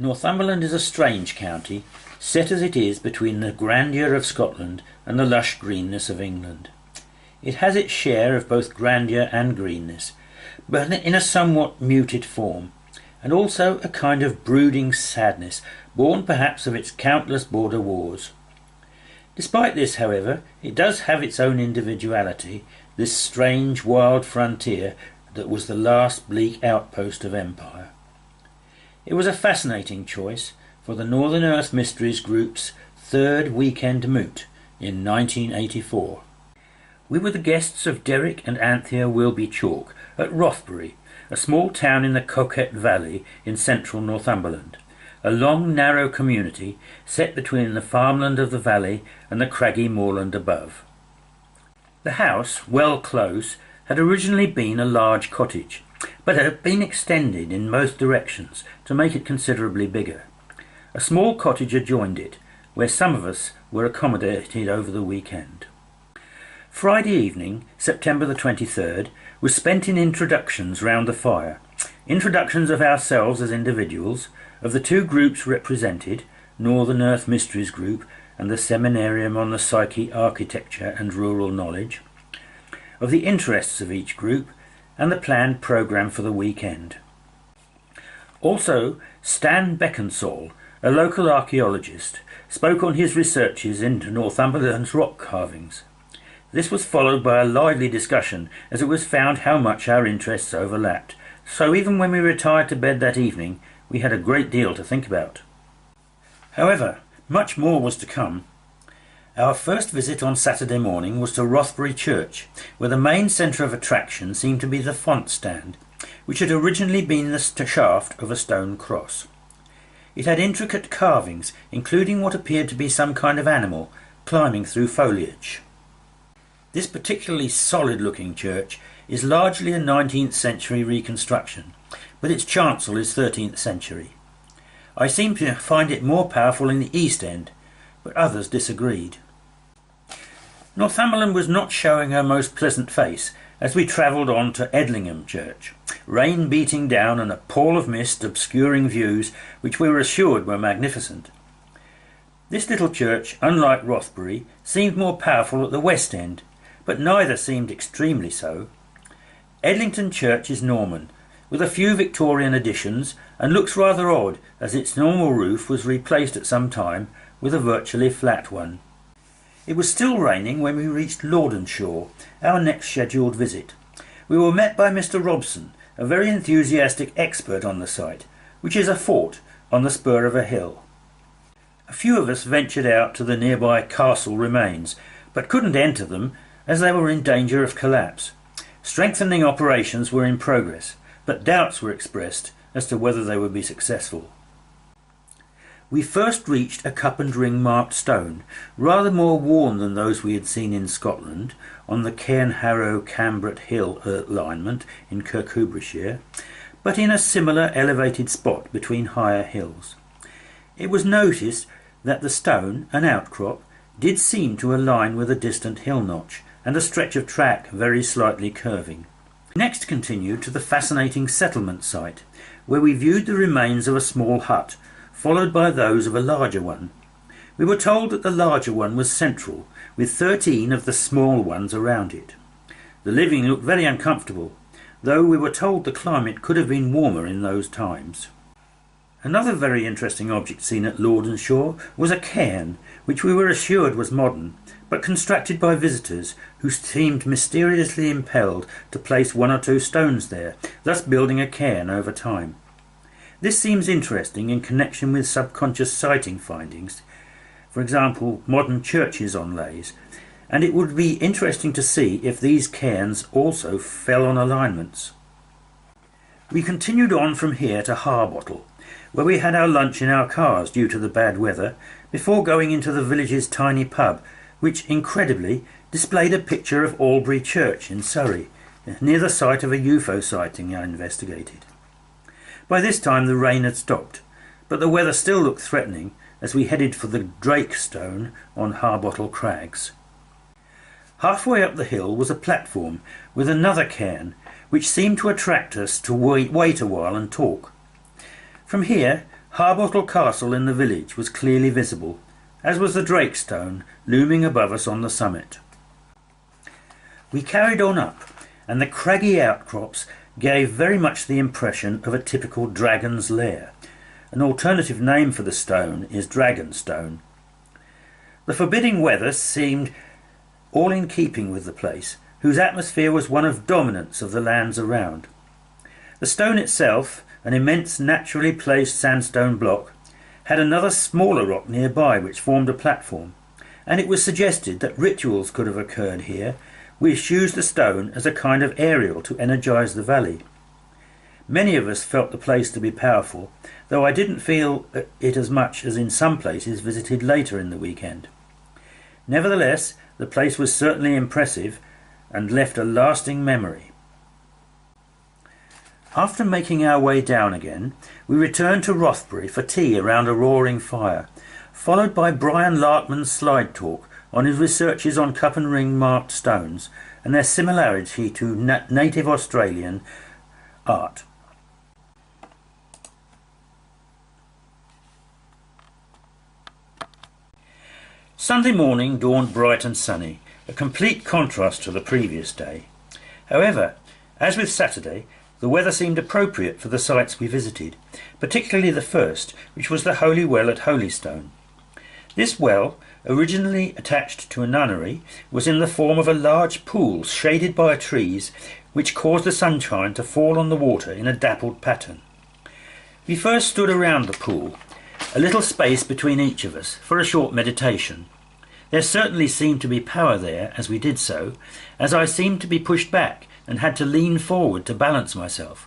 Northumberland is a strange county, set as it is between the grandeur of Scotland and the lush greenness of England. It has its share of both grandeur and greenness, but in a somewhat muted form, and also a kind of brooding sadness, born perhaps of its countless border wars. Despite this, however, it does have its own individuality, this strange wild frontier that was the last bleak outpost of empire. It was a fascinating choice for the Northern Earth Mysteries Group's third weekend moot in 1984. We were the guests of Derek and Anthea Wilby Chalk at Rothbury, a small town in the Coquette Valley in central Northumberland, a long narrow community set between the farmland of the valley and the craggy moorland above. The house, well close, had originally been a large cottage, but it had been extended in both directions to make it considerably bigger. A small cottage adjoined it, where some of us were accommodated over the weekend. Friday evening, September the 23rd, was spent in introductions round the fire. Introductions of ourselves as individuals, of the two groups represented, Northern Earth Mysteries Group and the Seminarium on the Psyche, Architecture and Rural Knowledge, of the interests of each group, and the planned programme for the weekend. Also, Stan Beckinsale, a local archaeologist, spoke on his researches into Northumberland's rock carvings. This was followed by a lively discussion, as it was found how much our interests overlapped, so even when we retired to bed that evening, we had a great deal to think about. However, much more was to come. Our first visit on Saturday morning was to Rothbury Church, where the main centre of attraction seemed to be the font stand, which had originally been the shaft of a stone cross. It had intricate carvings, including what appeared to be some kind of animal, climbing through foliage. This particularly solid-looking church is largely a 19th century reconstruction, but its chancel is 13th century. I seem to find it more powerful in the east end, but others disagreed. Northumberland was not showing her most pleasant face as we travelled on to Edlingham Church, rain beating down and a pall of mist obscuring views which we were assured were magnificent. This little church, unlike Rothbury, seemed more powerful at the west end, but neither seemed extremely so. Edlington Church is Norman, with a few Victorian additions, and looks rather odd as its normal roof was replaced at some time with a virtually flat one. It was still raining when we reached Lordenshaw, our next scheduled visit. We were met by Mr. Robson, a very enthusiastic expert on the site, which is a fort on the spur of a hill. A few of us ventured out to the nearby castle remains, but couldn't enter them as they were in danger of collapse. Strengthening operations were in progress, but doubts were expressed as to whether they would be successful. We first reached a cup and ring marked stone, rather more worn than those we had seen in Scotland, on the Cairnharrow-Cambret Hill alignment in Kirkcudbrightshire, but in a similar elevated spot between higher hills. It was noticed that the stone, an outcrop, did seem to align with a distant hill notch, and a stretch of track very slightly curving. Next continued to the fascinating settlement site, where we viewed the remains of a small hut, followed by those of a larger one. We were told that the larger one was central, with 13 of the small ones around it. The living looked very uncomfortable, though we were told the climate could have been warmer in those times. Another very interesting object seen at Lordenshaw was a cairn, which we were assured was modern, but constructed by visitors who seemed mysteriously impelled to place one or two stones there, thus building a cairn over time. This seems interesting in connection with subconscious sighting findings, for example modern churches on lays, and it would be interesting to see if these cairns also fell on alignments. We continued on from here to Harbottle, where we had our lunch in our cars due to the bad weather, before going into the village's tiny pub, which incredibly displayed a picture of Albury Church in Surrey, near the site of a UFO sighting I investigated. By this time the rain had stopped, but the weather still looked threatening as we headed for the Drake Stone on Harbottle Crags. Halfway up the hill was a platform with another cairn, which seemed to attract us to wait a while and talk. From here Harbottle Castle in the village was clearly visible, as was the Drakestone looming above us on the summit. We carried on up, and the craggy outcrops gave very much the impression of a typical dragon's lair. An alternative name for the stone is Dragonstone. The forbidding weather seemed all in keeping with the place, whose atmosphere was one of dominance of the lands around. The stone itself, an immense naturally placed sandstone block, had another smaller rock nearby which formed a platform, and it was suggested that rituals could have occurred here which used the stone as a kind of aerial to energise the valley. Many of us felt the place to be powerful, though I didn't feel it as much as in some places visited later in the weekend. Nevertheless, the place was certainly impressive and left a lasting memory. After making our way down again, we returned to Rothbury for tea around a roaring fire, followed by Brian Larkman's slide talk on his researches on cup and ring marked stones and their similarity to native Australian art. Sunday morning dawned bright and sunny, a complete contrast to the previous day. However, as with Saturday, the weather seemed appropriate for the sites we visited, particularly the first, which was the Holy Well at Holystone. This well, originally attached to a nunnery, was in the form of a large pool shaded by trees which caused the sunshine to fall on the water in a dappled pattern. We first stood around the pool, a little space between each of us, for a short meditation. There certainly seemed to be power there as we did so, as I seemed to be pushed back and had to lean forward to balance myself.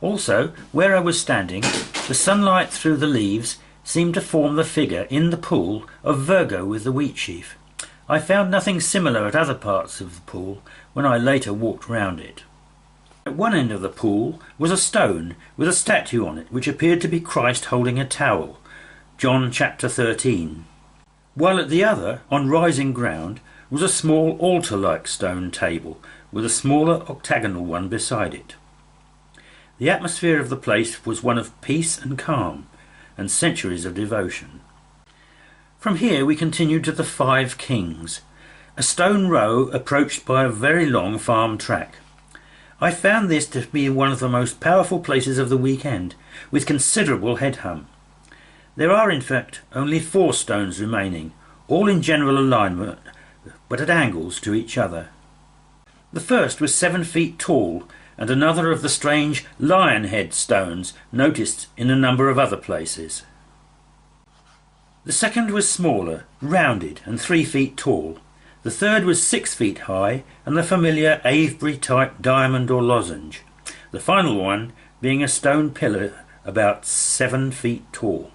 Also, where I was standing, the sunlight through the leaves seemed to form the figure in the pool of Virgo with the wheat sheaf. I found nothing similar at other parts of the pool when I later walked round it. At one end of the pool was a stone with a statue on it which appeared to be Christ holding a towel, John chapter 13. While at the other, on rising ground, was a small altar-like stone table with a smaller octagonal one beside it. The atmosphere of the place was one of peace and calm, and centuries of devotion. From here we continued to the Five Kings, a stone row approached by a very long farm track. I found this to be one of the most powerful places of the weekend, with considerable head hum. There are in fact only 4 stones remaining, all in general alignment, but at angles to each other. The first was 7 feet tall, and another of the strange lion head stones noticed in a number of other places. The second was smaller, rounded, and 3 feet tall. The third was 6 feet high, and the familiar Avebury-type diamond or lozenge. The final one being a stone pillar about 7 feet tall.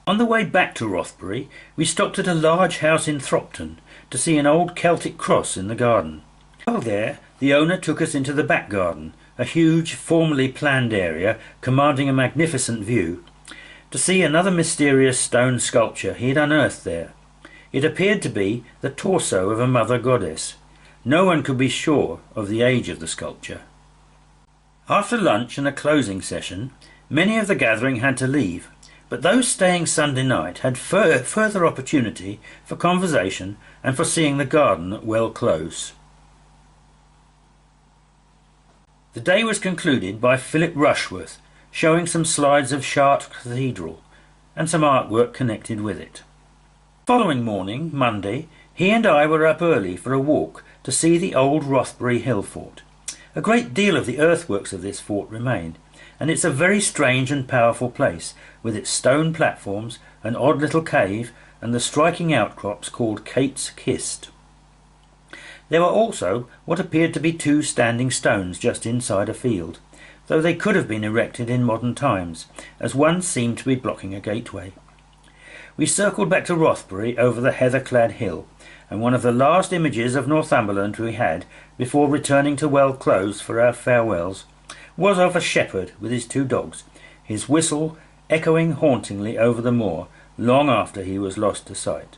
On the way back to Rothbury, we stopped at a large house in Thropton to see an old Celtic cross in the garden. While there, the owner took us into the back garden, a huge, formally planned area commanding a magnificent view, to see another mysterious stone sculpture he had unearthed there. It appeared to be the torso of a mother goddess. No one could be sure of the age of the sculpture. After lunch and a closing session, many of the gathering had to leave, but those staying Sunday night had further opportunity for conversation and for seeing the garden at Well Close. The day was concluded by Philip Rushworth showing some slides of Chartres Cathedral and some artwork connected with it. Following morning, Monday, he and I were up early for a walk to see the old Rothbury hill fort. A great deal of the earthworks of this fort remain, and it's a very strange and powerful place, with its stone platforms, an odd little cave, and the striking outcrops called Kate's Kist. There were also what appeared to be 2 standing stones just inside a field, though they could have been erected in modern times, as one seemed to be blocking a gateway. We circled back to Rothbury over the heather-clad hill, and one of the last images of Northumberland we had before returning to Well Close for our farewells was of a shepherd with his 2 dogs, his whistle echoing hauntingly over the moor long after he was lost to sight.